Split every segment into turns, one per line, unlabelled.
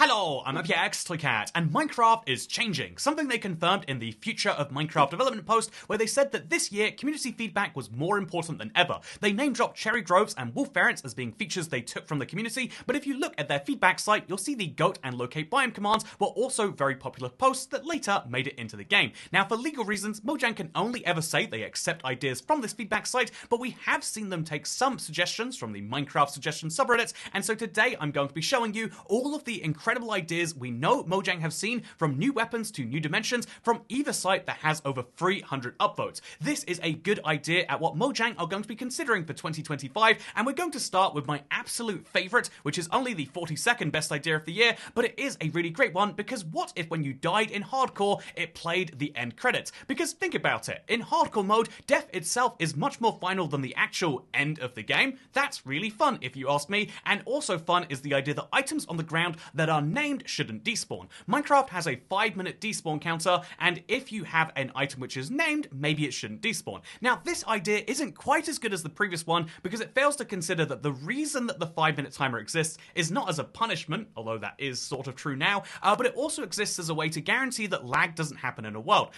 Hello, I'm UpYeahXToyCat, and Minecraft is changing, something they confirmed in the Future of Minecraft development post where they said that this year community feedback was more important than ever. They name-dropped cherry groves and wolf ferrets as being features they took from the community, but if you look at their feedback site, you'll see the goat and locate biome commands were also very popular posts that later made it into the game. Now, for legal reasons, Mojang can only ever say they accept ideas from this feedback site, but we have seen them take some suggestions from the Minecraft suggestion subreddits, and so today I'm going to be showing you all of the incredible ideas we know Mojang have seen, from new weapons to new dimensions, from either site that has over 300 upvotes. This is a good idea at what Mojang are going to be considering for 2025, and we're going to start with my absolute favourite, which is only the 42nd best idea of the year, but it is a really great one, because what if when you died in hardcore, it played the end credits? Because think about it, in hardcore mode, death itself is much more final than the actual end of the game. That's really fun, if you ask me, and also fun is the idea that items on the ground that are named shouldn't despawn. Minecraft has a 5-minute despawn counter, and if you have an item which is named, maybe it shouldn't despawn. Now, this idea isn't quite as good as the previous one because it fails to consider that the reason that the 5-minute timer exists is not as a punishment, although that is sort of true now, but it also exists as a way to guarantee that lag doesn't happen in a world.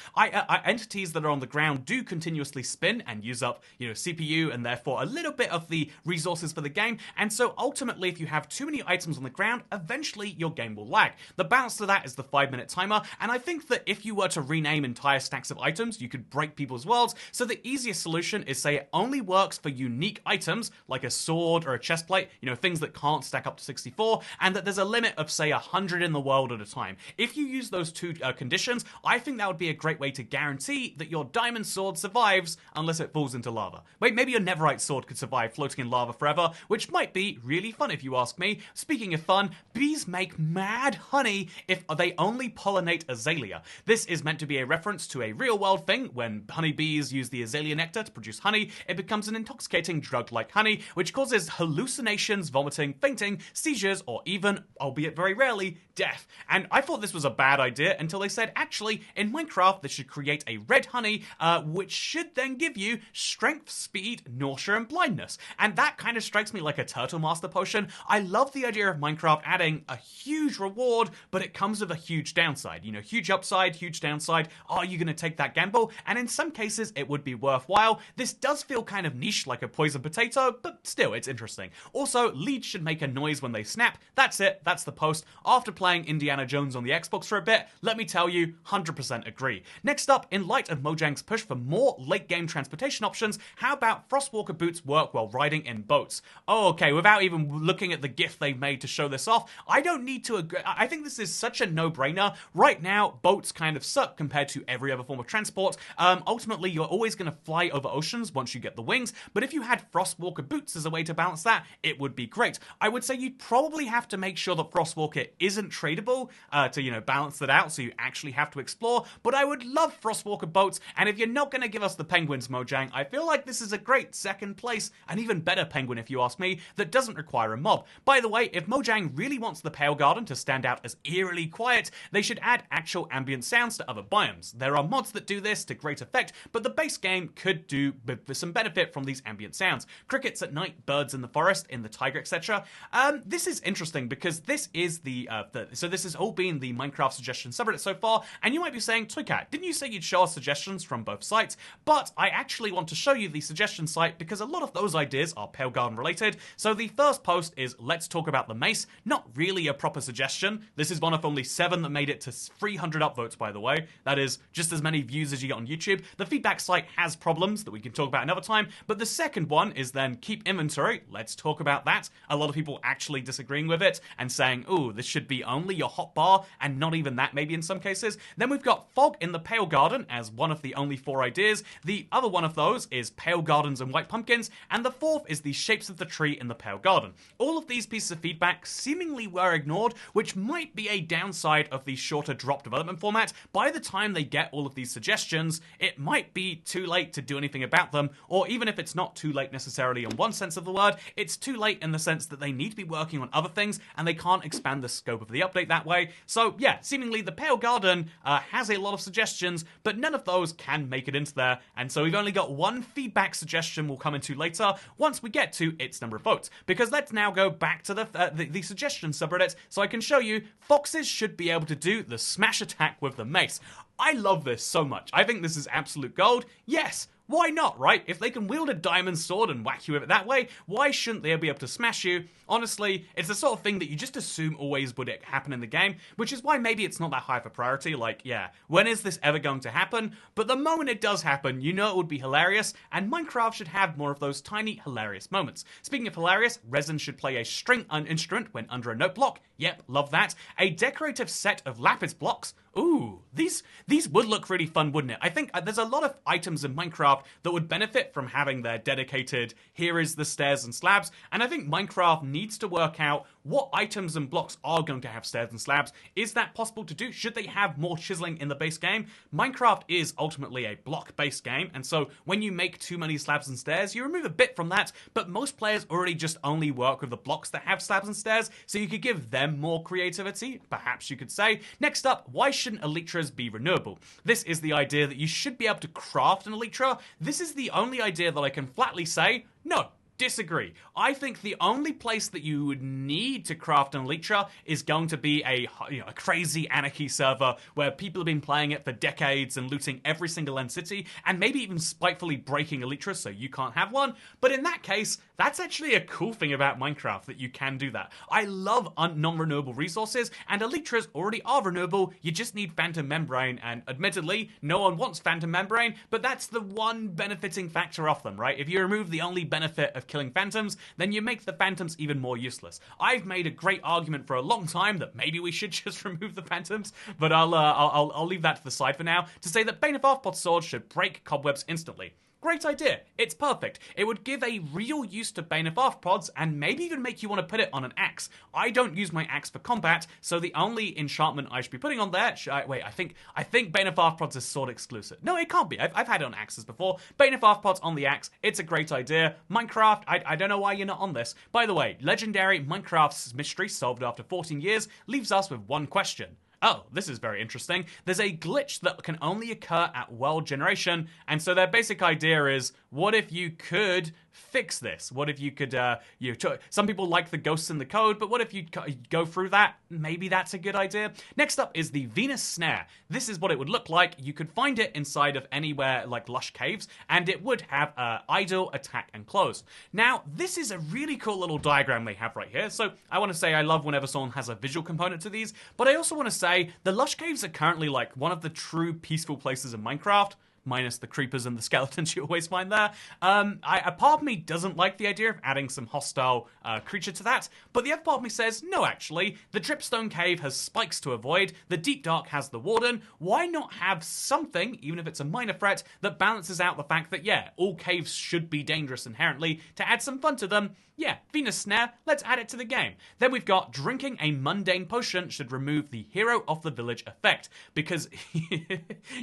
Entities that are on the ground do continuously spin and use up, CPU and therefore a little bit of the resources for the game, and so ultimately if you have too many items on the ground, eventually your game will lag. The balance to that is the 5-minute timer, and I think that if you were to rename entire stacks of items, you could break people's worlds, so the easiest solution is say it only works for unique items, like a sword or a chest plate, things that can't stack up to 64, and that there's a limit of say 100 in the world at a time. If you use those two conditions, I think that would be a great way to guarantee that your diamond sword survives unless it falls into lava. Wait, maybe your netherite sword could survive floating in lava forever, which might be really fun if you ask me. Speaking of fun, bees make mad honey if they only pollinate azalea. This is meant to be a reference to a real-world thing. When honeybees use the azalea nectar to produce honey, it becomes an intoxicating drug like honey, which causes hallucinations, vomiting, fainting, seizures, or even, albeit very rarely, death. And I thought this was a bad idea until they said, actually, in Minecraft, they should create a red honey, which should then give you strength, speed, nausea, and blindness. And that kind of strikes me like a Turtle Master potion. I love the idea of Minecraft adding a huge reward, but it comes with a huge downside. Huge upside, huge downside. Are you going to take that gamble? And in some cases, it would be worthwhile. This does feel kind of niche, like a poison potato, but still, it's interesting. Also, leads should make a noise when they snap. That's it. That's the post. After playing Indiana Jones on the Xbox for a bit, let me tell you, 100% agree. Next up, in light of Mojang's push for more late-game transportation options, how about Frostwalker boots work while riding in boats? Oh, okay, without even looking at the GIF they've made to show this off, I don't need to agree. I think this is such a no-brainer. Right now, boats kind of suck compared to every other form of transport. Ultimately, you're always going to fly over oceans once you get the wings, but if you had Frostwalker boots as a way to balance that, it would be great. I would say you'd probably have to make sure that Frostwalker isn't tradable to, balance that out, so you actually have to explore, but I would love Frostwalker boats, and if you're not going to give us the penguins, Mojang, I feel like this is a great second place, an even better penguin if you ask me, that doesn't require a mob. By the way, if Mojang really wants the Pale Garden to stand out as eerily quiet, they should add actual ambient sounds to other biomes. There are mods that do this to great effect, but the base game could do with some benefit from these ambient sounds. Crickets at night, birds in the forest, in the taiga, etc. This is interesting because this is so this has all been the Minecraft suggestion subreddit so far, and you might be saying, Toycat, didn't you say you'd show us suggestions from both sites? But I actually want to show you the suggestion site because a lot of those ideas are Pale Garden related. So the first post is, let's talk about the mace. Not really a proper suggestion. This is one of only 7 that made it to 300 upvotes, by the way. That is just as many views as you get on YouTube. The feedback site has problems that we can talk about another time, but the second one is then keep inventory. Let's talk about that. A lot of people actually disagreeing with it and saying, ooh, this should be only your hotbar, and not even that maybe in some cases. Then we've got fog in the Pale Garden as one of the only 4 ideas. The other one of those is pale gardens and white pumpkins, and the fourth is the shapes of the tree in the Pale Garden. All of these pieces of feedback seemingly were ignored, which might be a downside of the shorter drop development format. By the time they get all of these suggestions, it might be too late to do anything about them, or even if it's not too late necessarily in one sense of the word, it's too late in the sense that they need to be working on other things and they can't expand the scope of the update that way. So yeah, seemingly the Pale Garden has a lot of suggestions, but none of those can make it into there, and so we've only got one feedback suggestion we'll come into later once we get to its number of votes. Because let's now go back to the suggestion subreddit So I can show you, foxes should be able to do the smash attack with the mace. I love this so much. I think this is absolute gold. Yes, why not, right? If they can wield a diamond sword and whack you with it that way, why shouldn't they be able to smash you? Honestly, it's the sort of thing that you just assume always would happen in the game, which is why maybe it's not that high of a priority. Like, yeah, when is this ever going to happen? But the moment it does happen, you know it would be hilarious, and Minecraft should have more of those tiny, hilarious moments. Speaking of hilarious, Resin should play a string instrument when under a note block. Yep, love that. A decorative set of lapis blocks. Ooh, these would look really fun, wouldn't it? I think there's a lot of items in Minecraft that would benefit from having their dedicated, here is the stairs and slabs, and I think Minecraft needs to work out what items and blocks are going to have stairs and slabs. Is that possible to do? Should they have more chiseling in the base game? Minecraft is ultimately a block-based game, and so when you make too many slabs and stairs, you remove a bit from that, but most players already just only work with the blocks that have slabs and stairs, so you could give them more creativity, perhaps you could say. Next up, why shouldn't elytras be renewable? This is the idea that you should be able to craft an elytra. This is the only idea that I can flatly say, no. Disagree. I think the only place that you would need to craft an elytra is going to be a crazy anarchy server where people have been playing it for decades and looting every single end city and maybe even spitefully breaking elytras so you can't have one. But in that case, that's actually a cool thing about Minecraft, that you can do that. I love non-renewable resources, and elytras already are renewable. You just need phantom membrane, and admittedly, no one wants phantom membrane, but that's the one benefiting factor of them, right? If you remove the only benefit of killing phantoms, then you make the phantoms even more useless. I've made a great argument for a long time that maybe we should just remove the phantoms, but I'll leave that to the side for now to say that Bane of Arthpod's sword should break cobwebs instantly. Great idea. It's perfect. It would give a real use to Bane of Arthropods and maybe even make you want to put it on an axe. I don't use my axe for combat, so the only enchantment I should be putting on there... Wait, I think Bane of Arthropods is sword exclusive. No, it can't be. I've had it on axes before. Bane of Arthropods on the axe. It's a great idea. Minecraft, I don't know why you're not on this. By the way, legendary Minecraft's mystery solved after 14 years leaves us with one question. Oh, this is very interesting. There's a glitch that can only occur at world generation, and so their basic idea is, what if you could fix this? What if you could, some people like the ghosts in the code, but what if you go through that? Maybe that's a good idea. Next up is the Venus Snare. This is what it would look like. You could find it inside of anywhere like lush caves, and it would have idle, attack, and close. Now, this is a really cool little diagram they have right here, so I want to say I love whenever someone has a visual component to these, but I also want to say the lush caves are currently like one of the true peaceful places in Minecraft, minus the creepers and the skeletons you always find there. A part of me doesn't like the idea of adding some hostile creature to that, but the other part of me says, no actually, the Dripstone Cave has spikes to avoid, the Deep Dark has the Warden, why not have something, even if it's a minor threat, that balances out the fact that, yeah, all caves should be dangerous inherently, to add some fun to them. Yeah, Venus Snare, let's add it to the game. Then we've got drinking a mundane potion should remove the hero of the village effect, because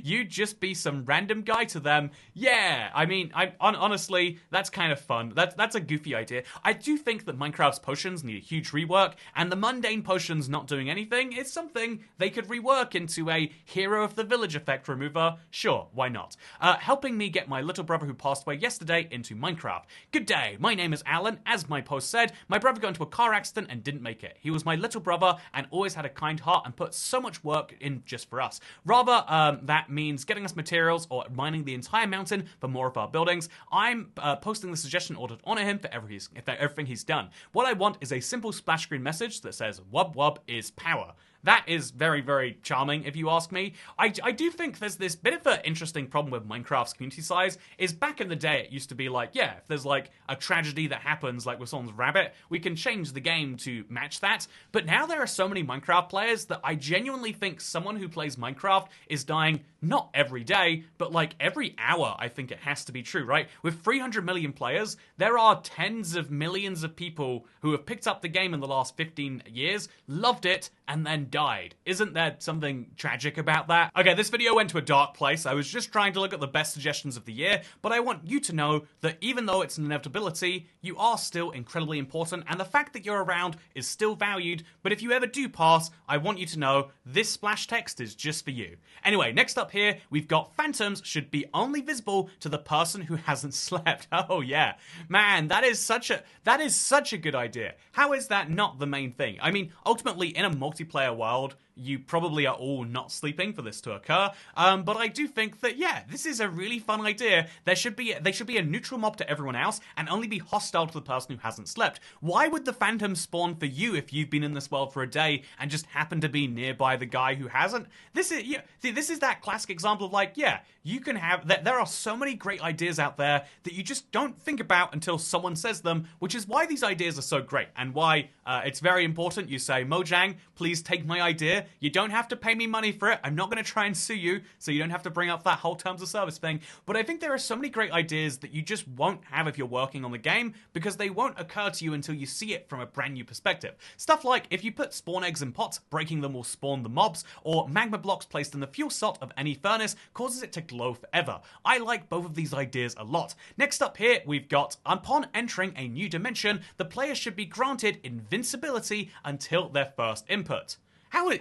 you'd just be some random guy to them. Yeah, I mean, honestly, that's kind of fun. That's a goofy idea. I do think that Minecraft's potions need a huge rework, and the mundane potions not doing anything is something they could rework into a hero of the village effect remover. Sure, why not? Helping me get my little brother who passed away yesterday into Minecraft. Good day, my name is Alan. As my post said, my brother got into a car accident and didn't make it. He was my little brother and always had a kind heart and put so much work in just for us. Rather, that means getting us materials or mining the entire mountain for more of our buildings. I'm posting the suggestion order to honor him for everything he's done. What I want is a simple splash screen message that says, "Wub wub is power." That is very, very charming, if you ask me. I do think there's this bit of an interesting problem with Minecraft's community size, is back in the day it used to be like, yeah, if there's like a tragedy that happens, like with someone's rabbit, we can change the game to match that. But now there are so many Minecraft players that I genuinely think someone who plays Minecraft is dying not every day, but like every hour. I think it has to be true, right? With 300 million players, there are tens of millions of people who have picked up the game in the last 15 years, loved it, and then died. Isn't there something tragic about that? Okay, this video went to a dark place. I was just trying to look at the best suggestions of the year, but I want you to know that even though it's an inevitability, you are still incredibly important, and the fact that you're around is still valued, but if you ever do pass, I want you to know this splash text is just for you. Anyway, next up here, we've got phantoms should be only visible to the person who hasn't slept. Oh yeah, man, that is such a good idea. How is that not the main thing? I mean, ultimately, in a multiplayer world, you probably are all not sleeping for this to occur, but I do think that, yeah, this is a really fun idea. They should be a neutral mob to everyone else and only be hostile to the person who hasn't slept. Why would the phantom spawn for you if you've been in this world for a day and just happen to be nearby the guy who hasn't? This is that classic example of, like, yeah, you can have that. There are so many great ideas out there that you just don't think about until someone says them, which is why these ideas are so great and why it's very important you say, Mojang, please take my idea. You don't have to pay me money for it. I'm not going to try and sue you, so you don't have to bring up that whole terms of service thing. But I think there are so many great ideas that you just won't have if you're working on the game, because they won't occur to you until you see it from a brand new perspective. Stuff like, if you put spawn eggs in pots, breaking them will spawn the mobs, or magma blocks placed in the fuel slot of any furnace causes it to glow forever. I like both of these ideas a lot. Next up here, we've got, upon entering a new dimension, the player should be granted invincibility until their first input.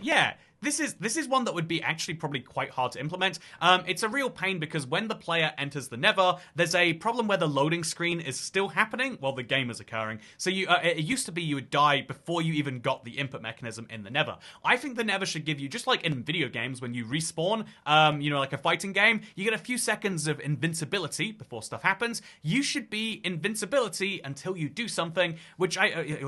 Yeah, this is one that would be actually probably quite hard to implement. It's a real pain because when the player enters the Nether, there's a problem where the loading screen is still happening while the game is occurring. So it used to be you would die before you even got the input mechanism in the Nether. I think the Nether should give you, just like in video games when you respawn, like a fighting game, you get a few seconds of invincibility before stuff happens. You should be invincibility until you do something, which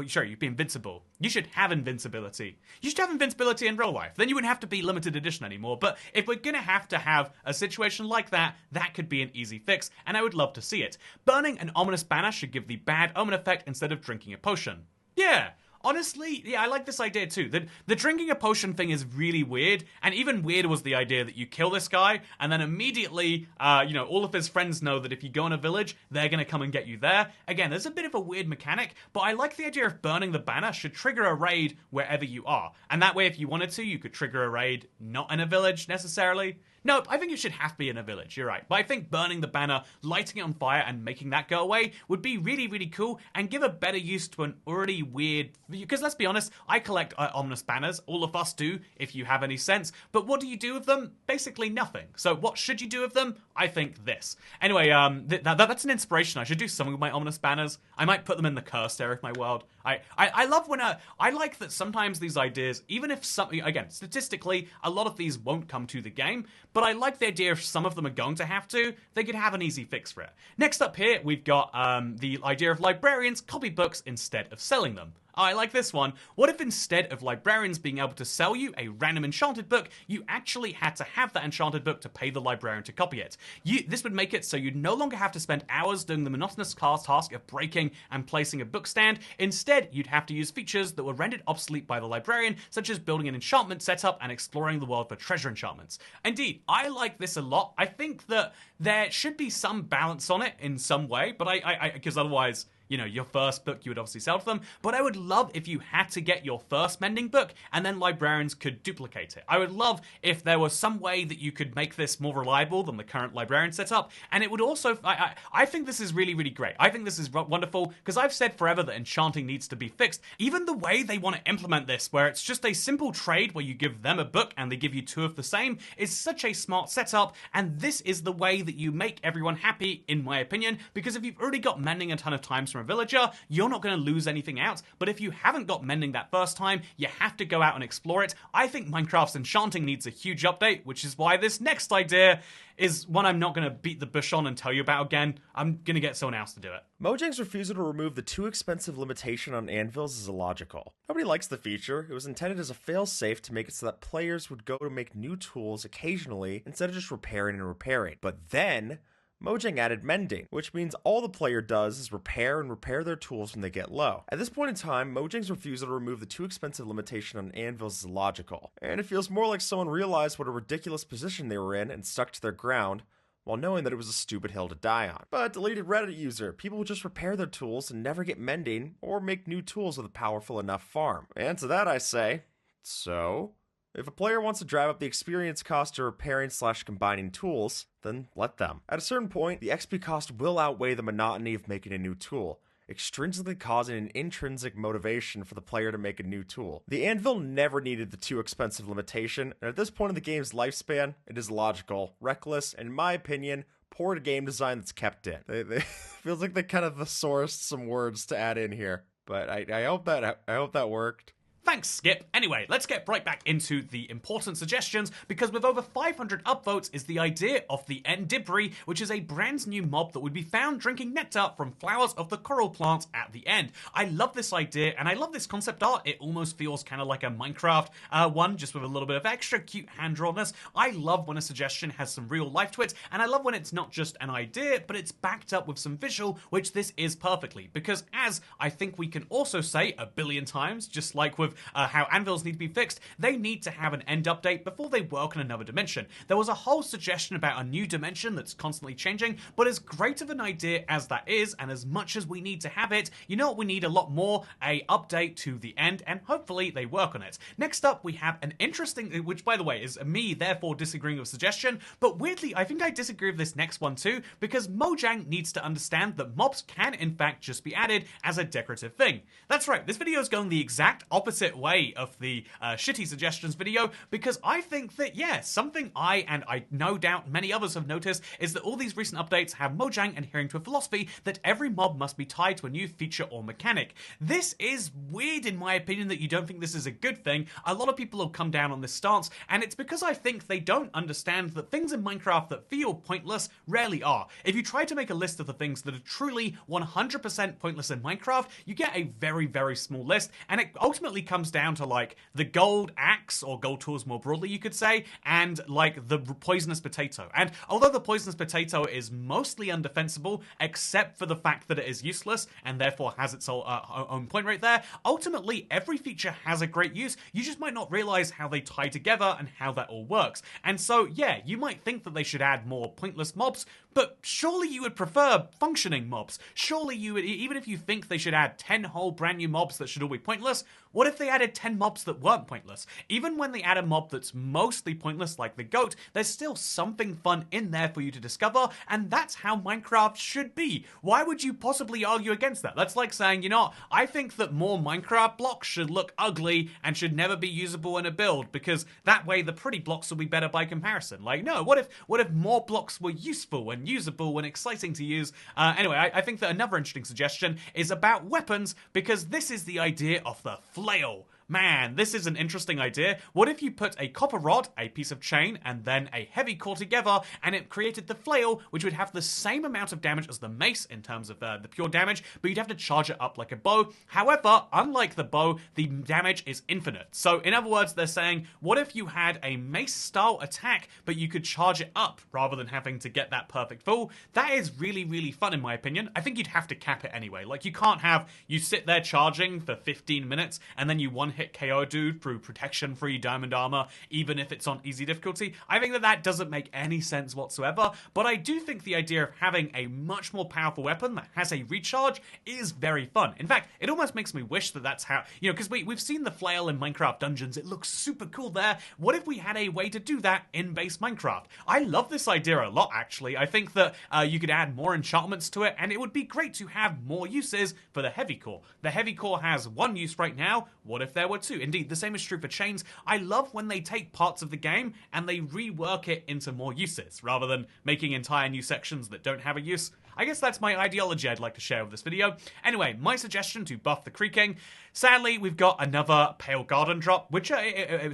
sure, you'd be invincible. You should have invincibility. You should have invincibility in real life. Then you wouldn't have to be limited edition anymore. But if we're gonna have to have a situation like that, that could be an easy fix, and I would love to see it. Burning an ominous banner should give the bad omen effect instead of drinking a potion. Yeah. Honestly, yeah, I like this idea too. The drinking a potion thing is really weird, and even weirder was the idea that you kill this guy, and then immediately, all of his friends know that if you go in a village, they're gonna come and get you there. Again, there's a bit of a weird mechanic, but I like the idea of burning the banner should trigger a raid wherever you are. And that way, if you wanted to, you could trigger a raid not in a village, necessarily. No, I think it should have to be in a village, you're right. But I think burning the banner, lighting it on fire, and making that go away would be really, really cool and give a better use to an already weird... Because let's be honest, I collect ominous banners. All of us do, if you have any sense. But what do you do with them? Basically nothing. So what should you do with them? I think this. Anyway, that's an inspiration. I should do something with my ominous banners. I might put them in the cursed area of my world. I love when I like that sometimes these ideas, even if something, again, statistically, a lot of these won't come to the game, but I like the idea if some of them are going to have to, they could have an easy fix for it. Next up here, we've got the idea of librarians copy books instead of selling them. I like this one. What if instead of librarians being able to sell you a random enchanted book, you actually had to have that enchanted book to pay the librarian to copy it? This would make it so you'd no longer have to spend hours doing the monotonous task of breaking and placing a book stand. Instead, you'd have to use features that were rendered obsolete by the librarian, such as building an enchantment setup and exploring the world for treasure enchantments. Indeed, I like this a lot. I think that there should be some balance on it in some way, but because otherwise... your first book you would obviously sell to them, but I would love if you had to get your first mending book and then librarians could duplicate it. I would love if there was some way that you could make this more reliable than the current librarian setup, and it would also, I think this is really, really great. I think this is wonderful, because I've said forever that enchanting needs to be fixed. Even the way they want to implement this, where it's just a simple trade where you give them a book and they give you two of the same, is such a smart setup, and this is the way that you make everyone happy, in my opinion, because if you've already got mending a ton of times from a villager, you're not going to lose anything out. But if you haven't got mending that first time, you have to go out and explore it. I think Minecraft's enchanting needs a huge update, which is why this next idea is one I'm not going to beat the bush on and tell you about again. I'm going to get someone else to do it.
Mojang's refusal to remove the too expensive limitation on anvils is illogical. Nobody likes the feature. It was intended as a fail-safe to make it so that players would go to make new tools occasionally instead of just repairing and repairing. But then... Mojang added mending, which means all the player does is repair their tools when they get low. At this point in time, Mojang's refusal to remove the too expensive limitation on anvils is illogical, and it feels more like someone realized what a ridiculous position they were in and stuck to their ground, while knowing that it was a stupid hill to die on. But deleted Reddit user, people will just repair their tools and never get mending, or make new tools with a powerful enough farm. And to that I say, so... If a player wants to drive up the experience cost of repairing/combining tools, then let them. At a certain point, the XP cost will outweigh the monotony of making a new tool, extrinsically causing an intrinsic motivation for the player to make a new tool. The anvil never needed the too expensive limitation, and at this point in the game's lifespan, it is logical, reckless, and in my opinion, poor game design that's kept in. They feels like they kind of thesaurused some words to add in here, but I hope that worked.
Thanks, Skip. Anyway, let's get right back into the important suggestions, because with over 500 upvotes is the idea of the Endibri, which is a brand new mob that would be found drinking nectar from flowers of the coral plant at the end. I love this idea, and I love this concept art. It almost feels kind of like a Minecraft one, just with a little bit of extra cute hand-drawnness. I love when a suggestion has some real life to it, and I love when it's not just an idea, but it's backed up with some visual, which this is perfectly, because as I think we can also say a billion times, just like with how anvils need to be fixed, they need to have an end update before they work in another dimension. There was a whole suggestion about a new dimension that's constantly changing, but as great of an idea as that is, and as much as we need to have it, you know what we need a lot more? A update to the end, and hopefully they work on it. Next up, we have an interesting, which by the way is me therefore disagreeing with suggestion, but weirdly I think I disagree with this next one too, because Mojang needs to understand that mobs can in fact just be added as a decorative thing. That's right, this video is going the exact opposite way of the shitty suggestions video, because I think that, yeah, something I no doubt many others have noticed is that all these recent updates have Mojang adhering to a philosophy that every mob must be tied to a new feature or mechanic. This is weird in my opinion that you don't think this is a good thing. A lot of people have come down on this stance, and it's because I think they don't understand that things in Minecraft that feel pointless rarely are. If you try to make a list of the things that are truly 100% pointless in Minecraft, you get a very, very small list, and it ultimately comes down to like the gold axe, or gold tools more broadly you could say, and like the poisonous potato. And although the poisonous potato is mostly undefensible, except for the fact that it is useless and therefore has its own point right there, ultimately every feature has a great use. You just might not realize how they tie together and how that all works. And so yeah, you might think that they should add more pointless mobs, but surely you would prefer functioning mobs. Surely you would, even if you think they should add 10 whole brand new mobs that should all be pointless, what if they added 10 mobs that weren't pointless? Even when they add a mob that's mostly pointless like the goat, there's still something fun in there for you to discover, and that's how Minecraft should be. Why would you possibly argue against that? That's like saying, you know, I think that more Minecraft blocks should look ugly and should never be usable in a build, because that way the pretty blocks will be better by comparison. Like, no, what if more blocks were useful and usable and exciting to use? Anyway, I think that another interesting suggestion is about weapons, because this is the idea of the flail. Man, this is an interesting idea. What if you put a copper rod, a piece of chain, and then a heavy core together, and it created the flail, which would have the same amount of damage as the mace in terms of the pure damage, but you'd have to charge it up like a bow. However, unlike the bow, the damage is infinite. So in other words, they're saying, what if you had a mace-style attack, but you could charge it up rather than having to get that perfect full? That is really, really fun in my opinion. I think you'd have to cap it anyway. Like, you can't have you sit there charging for 15 minutes, and then you one-hit KO dude through protection-free diamond armor, even if it's on easy difficulty. I think that doesn't make any sense whatsoever, but I do think the idea of having a much more powerful weapon that has a recharge is very fun. In fact, it almost makes me wish that that's how, you know, because we've seen the flail in Minecraft dungeons. It looks super cool there. What if we had a way to do that in base Minecraft? I love this idea a lot, actually. I think that you could add more enchantments to it, and it would be great to have more uses for the heavy core. The heavy core has one use right now. What if there were two? Indeed, the same is true for chains. I love when they take parts of the game and they rework it into more uses, rather than making entire new sections that don't have a use. I guess that's my ideology I'd like to share with this video. Anyway, my suggestion to buff the creaking. Sadly, we've got another Pale Garden drop, which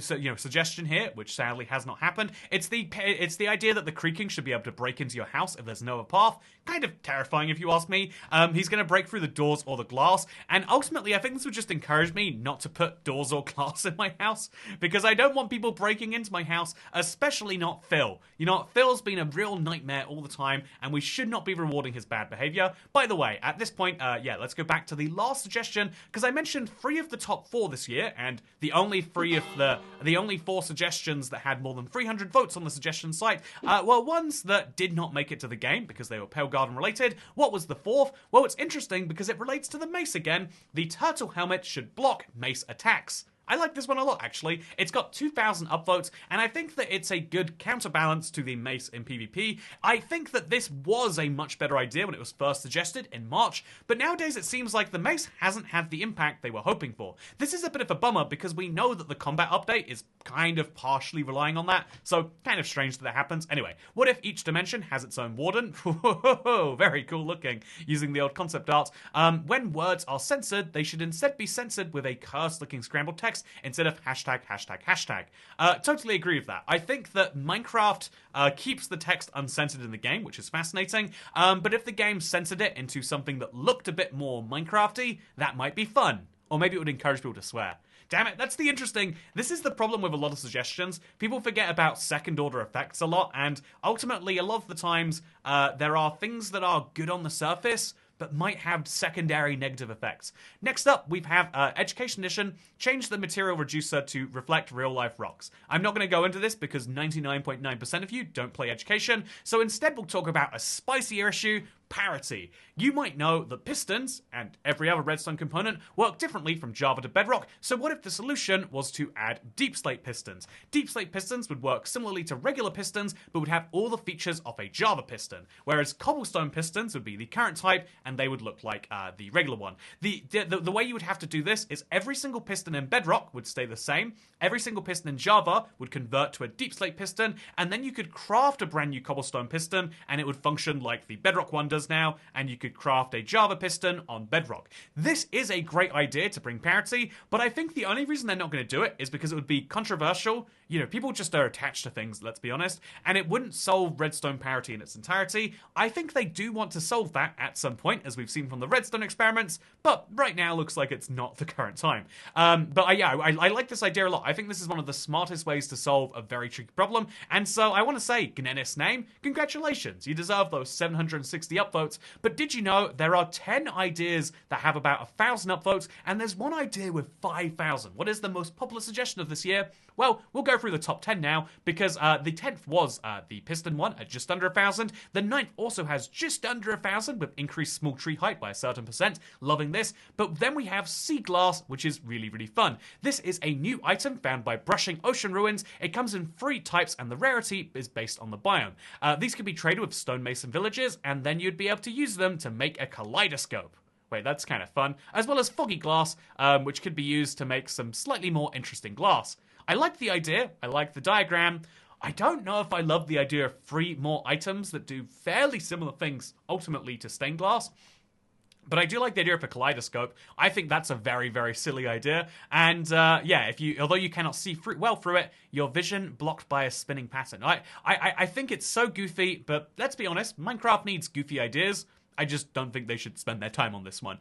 suggestion here, which sadly has not happened. It's the idea that the creaking should be able to break into your house if there's no other path. Kind of terrifying if you ask me. He's going to break through the doors or the glass, and ultimately I think this would just encourage me not to put doors or glass in my house, because I don't want people breaking into my house, especially not Phil. You know, Phil's been a real nightmare all the time, and we should not be rewarding his bad behavior. By the way, at this point, let's go back to the last suggestion, because I mentioned 3 of the top 4 this year, and the only 4 suggestions that had more than 300 votes on the suggestion site were ones that did not make it to the game because they were Pale Garden related. What was the 4th? Well, it's interesting because it relates to the mace again. The turtle helmet should block mace attacks. I like this one a lot, actually. It's got 2,000 upvotes, and I think that it's a good counterbalance to the mace in PvP. I think that this was a much better idea when it was first suggested in March, but nowadays it seems like the mace hasn't had the impact they were hoping for. This is a bit of a bummer because we know that the combat update is kind of partially relying on that, so kind of strange that happens. Anyway, what if each dimension has its own warden? Whoa, very cool looking, using the old concept art. When words are censored, they should instead be censored with a cursed looking scrambled text instead of hashtag, hashtag, hashtag. Totally agree with that. I think that Minecraft keeps the text uncensored in the game, which is fascinating, but if the game censored it into something that looked a bit more Minecrafty, that might be fun. Or maybe it would encourage people to swear. Damn it, that's the interesting... This is the problem with a lot of suggestions. People forget about second-order effects a lot, and ultimately, a lot of the times, there are things that are good on the surface, but might have secondary negative effects. Next up, we have Education Edition. Change the material reducer to reflect real-life rocks. I'm not going to go into this because 99.9% of you don't play Education, so instead we'll talk about a spicier issue, parity. You might know that pistons, and every other redstone component, work differently from Java to Bedrock, so what if the solution was to add deep slate pistons? Deep slate pistons would work similarly to regular pistons, but would have all the features of a Java piston, whereas cobblestone pistons would be the current type, and they would look like the regular one. The way you would have to do this is every single piston in Bedrock would stay the same, every single piston in Java would convert to a deep slate piston, and then you could craft a brand new cobblestone piston, and it would function like the Bedrock one does now, and you could craft a Java piston on Bedrock. This is a great idea to bring parity, but I think the only reason they're not going to do it is because it would be controversial. You know, people just are attached to things, let's be honest, and it wouldn't solve redstone parity in its entirety. I think they do want to solve that at some point, as we've seen from the redstone experiments, but right now looks like it's not the current time. I like this idea a lot. I think this is one of the smartest ways to solve a very tricky problem, and so I want to say, Gnenis name, congratulations, you deserve those 760 upvotes, but did you know there are 10 ideas that have about 1,000 upvotes, and there's one idea with 5,000. What is the most popular suggestion of this year? Well, we'll go through the top 10 now, because the 10th was the piston one at just under 1,000. The 9th also has just under 1,000 with increased small tree height by a certain percent. Loving this. But then we have sea glass, which is really, really fun. This is a new item found by brushing ocean ruins. It comes in 3 types, and the rarity is based on the biome. These can be traded with stonemason villages, and then you'd be able to use them to make a kaleidoscope. Wait, that's kind of fun. As well as foggy glass, which could be used to make some slightly more interesting glass. I like the idea, I like the diagram. I don't know if I love the idea of 3 more items that do fairly similar things, ultimately, to stained glass. But I do like the idea of a kaleidoscope. I think that's a very, very silly idea. And yeah, although you cannot see well through it, your vision blocked by a spinning pattern. I think it's so goofy, but let's be honest, Minecraft needs goofy ideas. I just don't think they should spend their time on this one.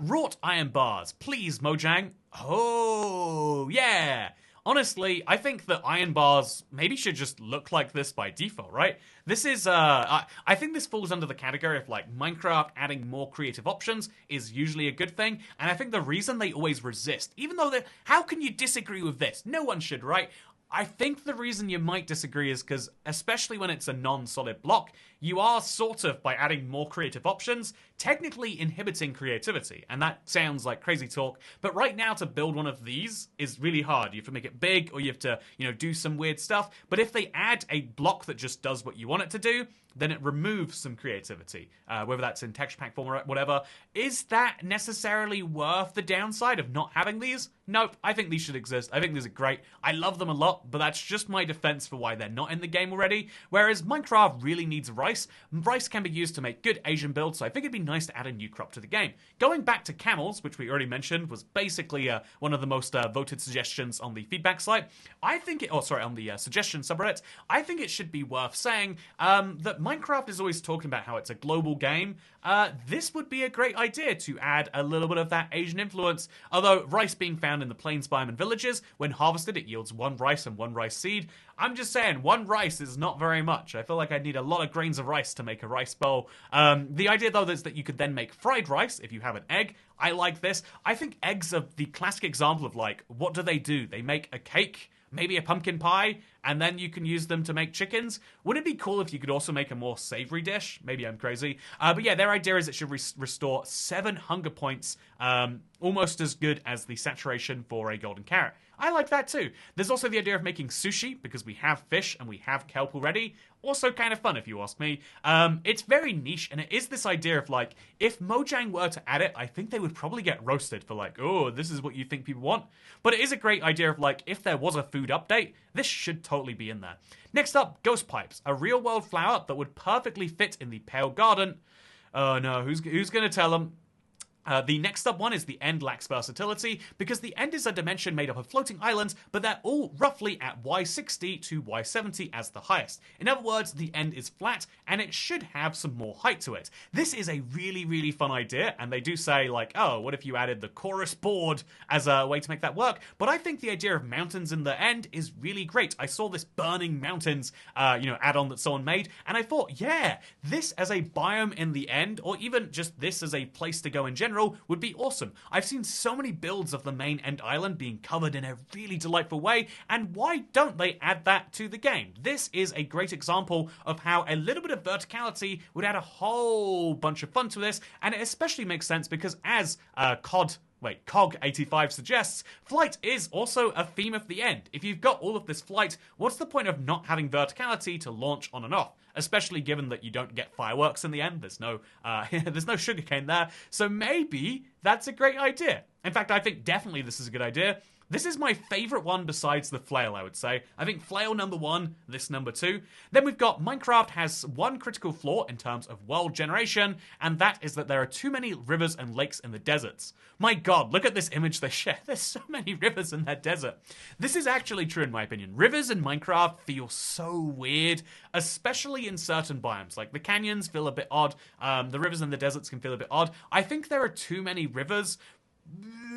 Wrought iron bars. Please, Mojang. Oh, yeah. Honestly, I think that iron bars maybe should just look like this by default, right? This is, I think this falls under the category of, like, Minecraft adding more creative options is usually a good thing, and I think the reason they always resist, even though how can you disagree with this? No one should, right? I think the reason you might disagree is because, especially when it's a non-solid block, you are sort of, by adding more creative options, technically inhibiting creativity. And that sounds like crazy talk, but right now to build one of these is really hard. You have to make it big, or you have to, do some weird stuff. But if they add a block that just does what you want it to do, then it removes some creativity, whether that's in texture pack form or whatever. Is that necessarily worth the downside of not having these? Nope, I think these should exist. I think these are great. I love them a lot, but that's just my defense for why they're not in the game already. Whereas Minecraft really needs rice. Rice can be used to make good Asian builds, so I think it'd be nice to add a new crop to the game. Going back to camels, which we already mentioned, was basically one of the most voted suggestions on the feedback site. I think on the suggestion subreddit, I think it should be worth saying that Minecraft is always talking about how it's a global game. This would be a great idea to add a little bit of that Asian influence. Although rice being found in the plains biome and villages, when harvested it yields 1 rice and 1 rice seed. I'm just saying, 1 rice is not very much. I feel like I'd need a lot of grains of rice to make a rice bowl. The idea though is that you could then make fried rice if you have an egg. I like this. I think eggs are the classic example of, like, what do? They make a cake, maybe a pumpkin pie, and then you can use them to make chickens. Wouldn't it be cool if you could also make a more savory dish? Maybe I'm crazy. But yeah, their idea is it should restore 7 hunger points. almost as good as the saturation for a golden carrot. I like that too. There's also the idea of making sushi, because we have fish and we have kelp already. Also kind of fun, if you ask me. It's very niche, and it is this idea of, like, if Mojang were to add it, I think they would probably get roasted for, like, oh, this is what you think people want. But it is a great idea of, like, if there was a food update, this should totally be in there. Next up, ghost pipes, a real-world flower that would perfectly fit in the pale garden. Oh no, who's going to tell them? The next up one is the end lacks versatility, because the end is a dimension made up of floating islands, but they're all roughly at Y60 to Y70 as the highest. In other words, the end is flat, and it should have some more height to it. This is a really, really fun idea, and they do say, like, oh, what if you added the chorus board as a way to make that work? But I think the idea of mountains in the end is really great. I saw this burning mountains, add-on that someone made, and I thought, yeah, this as a biome in the end, or even just this as a place to go in general, would be awesome. I've seen so many builds of the main end island being covered in a really delightful way, and why don't they add that to the game? This is a great example of how a little bit of verticality would add a whole bunch of fun to this, and it especially makes sense because as COG85 suggests, flight is also a theme of the end. If you've got all of this flight, what's the point of not having verticality to launch on and off? Especially given that you don't get fireworks in the end. There's no sugarcane there. So maybe that's a great idea. In fact, I think definitely this is a good idea. This is my favorite one besides the flail, I would say. I think flail number 1, this number 2. Then we've got Minecraft has one critical flaw in terms of world generation, and that is that there are too many rivers and lakes in the deserts. My god, look at this image they share. There's so many rivers in that desert. This is actually true in my opinion. Rivers in Minecraft feel so weird, especially in certain biomes. Like the canyons feel a bit odd. The rivers in the deserts can feel a bit odd. I think there are too many rivers.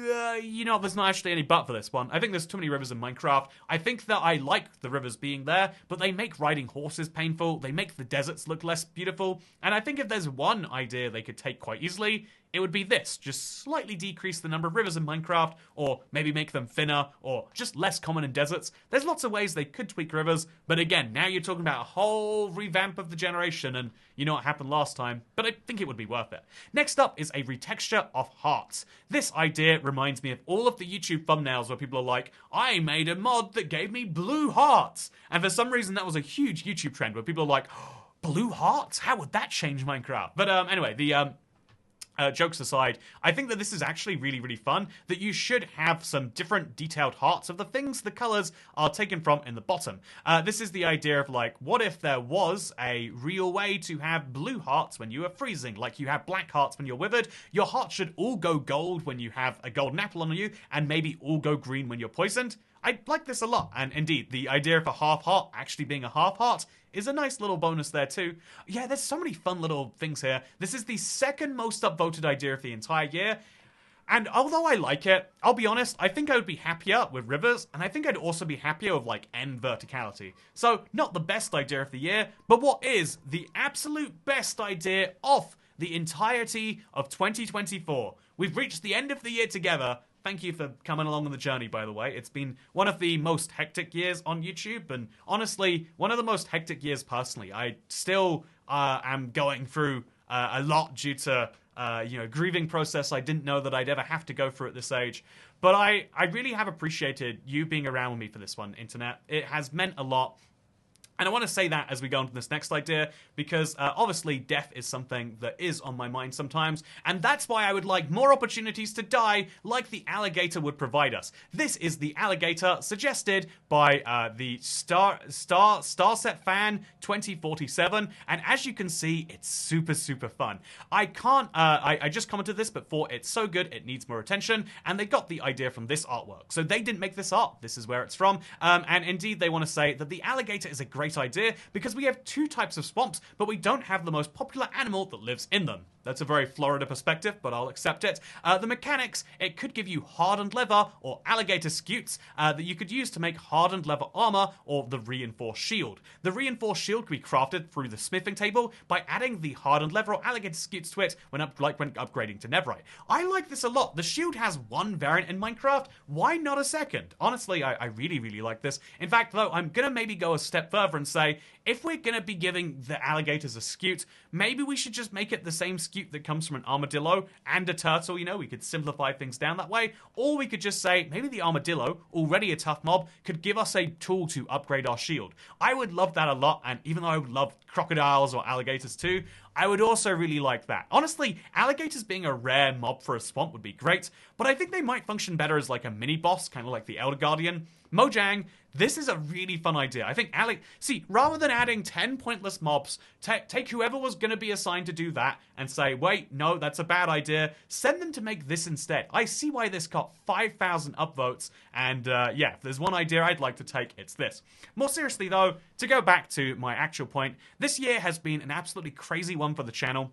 There's not actually any but for this one. I think there's too many rivers in Minecraft. I think that I like the rivers being there, but they make riding horses painful. They make the deserts look less beautiful. And I think if there's one idea they could take quite easily, it would be this. Just slightly decrease the number of rivers in Minecraft, or maybe make them thinner, or just less common in deserts. There's lots of ways they could tweak rivers, but again, now you're talking about a whole revamp of the generation, and you know what happened last time, but I think it would be worth it. Next up is a retexture of hearts. This idea reminds me of all of the YouTube thumbnails where people are like, I made a mod that gave me blue hearts, and for some reason that was a huge YouTube trend where people are like, oh, blue hearts? How would that change Minecraft? But anyway, jokes aside, I think that this is actually really, really fun, that you should have some different detailed hearts of the things the colors are taken from in the bottom. This is the idea of, like, what if there was a real way to have blue hearts when you are freezing, like you have black hearts when you're withered. Your hearts should all go gold when you have a golden apple on you, and maybe all go green when you're poisoned. I like this a lot, and indeed, the idea of a half heart actually being a half heart is a nice little bonus there too. Yeah, there's so many fun little things here. This is the second most upvoted idea of the entire year, and although I like it, I'll be honest, I think I would be happier with rivers, and I think I'd also be happier with, like, end verticality. So, not the best idea of the year, but what is the absolute best idea of the entirety of 2024? We've reached the end of the year together. Thank you for coming along on the journey, by the way. It's been one of the most hectic years on YouTube, and honestly, one of the most hectic years personally. I still am going through a lot due to, grieving process I didn't know that I'd ever have to go through at this age. But I really have appreciated you being around with me for this one, Internet. It has meant a lot. And I want to say that as we go on to this next idea, because obviously death is something that is on my mind sometimes, and that's why I would like more opportunities to die like the alligator would provide us. This is the alligator suggested by the Starset Fan 2047, and as you can see, it's super, super fun. I just commented this before, it's so good, it needs more attention, and they got the idea from this artwork. So they didn't make this art, this is where it's from, and indeed they want to say that the alligator is a great idea because we have two types of swamps, but we don't have the most popular animal that lives in them. That's a very Florida perspective, but I'll accept it. The mechanics, it could give you hardened leather or alligator scutes that you could use to make hardened leather armor or the reinforced shield. The reinforced shield can be crafted through the smithing table by adding the hardened leather or alligator scutes to it when upgrading to netherite. I like this a lot. The shield has one variant in Minecraft. Why not a second? Honestly, I really, really like this. In fact, though, I'm gonna maybe go a step further and say, if we're gonna be giving the alligators a scute, maybe we should just make it the same scute cute that comes from an armadillo and a turtle, you know, we could simplify things down that way. Or we could just say, maybe the armadillo, already a tough mob, could give us a tool to upgrade our shield. I would love that a lot, and even though I would love crocodiles or alligators too, I would also really like that. Honestly, alligators being a rare mob for a swamp would be great, but I think they might function better as like a mini-boss, kind of like the Elder Guardian. Mojang, this is a really fun idea. I think rather than adding 10 pointless mobs, take whoever was going to be assigned to do that and say, wait, no, that's a bad idea. Send them to make this instead. I see why this got 5,000 upvotes, and yeah, if there's one idea I'd like to take, it's this. More seriously though, to go back to my actual point, this year has been an absolutely crazy one for the channel.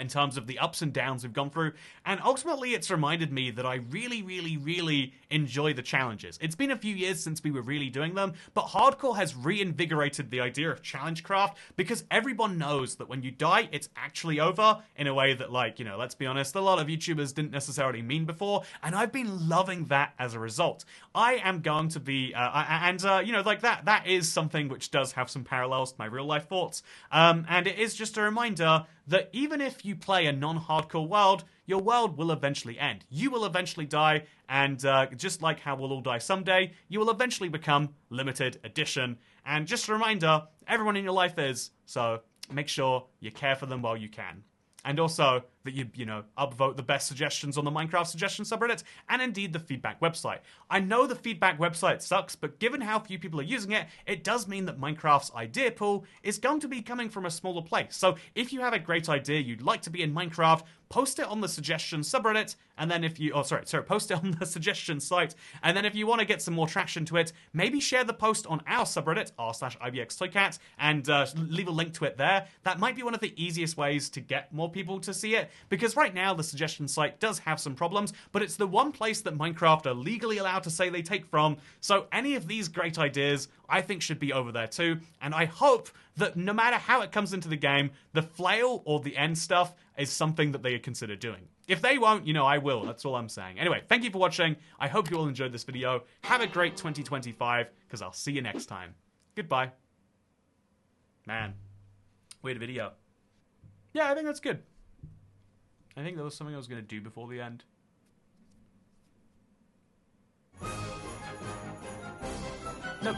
In terms of the ups and downs we've gone through, and ultimately it's reminded me that I really, really, really enjoy the challenges. It's been a few years since we were really doing them, but hardcore has reinvigorated the idea of challenge craft because everyone knows that when you die, it's actually over in a way that, like, you know, let's be honest, a lot of YouTubers didn't necessarily mean before, and I've been loving that as a result. I am going to be, you know, like that is something which does have some parallels to my real life thoughts, and it is just a reminder that even if you play a non-hardcore world, your world will eventually end. You will eventually die, and just like how we'll all die someday, you will eventually become limited edition. And just a reminder, everyone in your life is, so make sure you care for them while you can. And also that you know, upvote the best suggestions on the Minecraft suggestion subreddit, and indeed the feedback website. I know the feedback website sucks, but given how few people are using it, it does mean that Minecraft's idea pool is going to be coming from a smaller place. So if you have a great idea you'd like to be in Minecraft, post it on the suggestion subreddit, and then if you, post it on the suggestion site, and then if you want to get some more traction to it, maybe share the post on our subreddit, r/IBXToyCat, and leave a link to it there. That might be one of the easiest ways to get more people to see it, because right now the suggestion site does have some problems, but it's the one place that Minecraft are legally allowed to say they take from, so any of these great ideas I think should be over there too, and I hope that no matter how it comes into the game, the flail or the end stuff is something that they consider doing. If they won't, you know, I will. That's all I'm saying. Anyway, thank you for watching. I hope you all enjoyed this video. Have a great 2025, because I'll see you next time. Goodbye. Man, weird video. Yeah, I think that's good. I think there was something I was going to do before the end. Nope.